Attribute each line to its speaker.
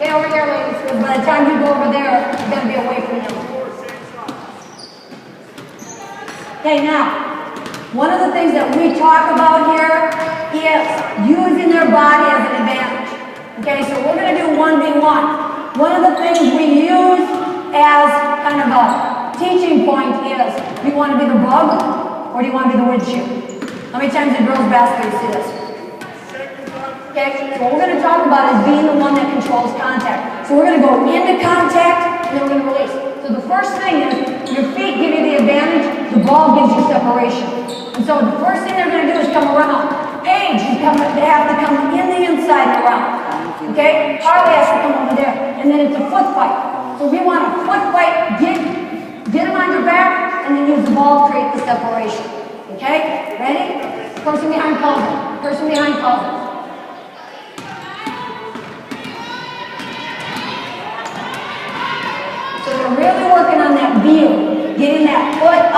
Speaker 1: Stay over here, ladies, because by the time you go over there, you're going to be away from them. Okay, now, one of the things that we talk about here is using their body as an advantage. Okay, so we're going to do 1v1. One of the things we use as kind of a teaching point is, do you want to be the bug or do you want to be the windshield? How many times in girls' basketball you see this? Okay, so what we're going to talk about is being the one that controls contact. So we're going to go into contact and then we're going to release. So the first thing is, your feet give you the advantage, the ball gives you separation. And so the first thing they're going to do is come around. Paige, they have to come in the inside and around. Okay? Harley has to come over there. And then it's a foot fight. So we want a foot fight, get them on your back, and then use the ball to create the separation. Okay? Ready? Person behind calls it. Person behind calls it. So they're really working on that view, getting that foot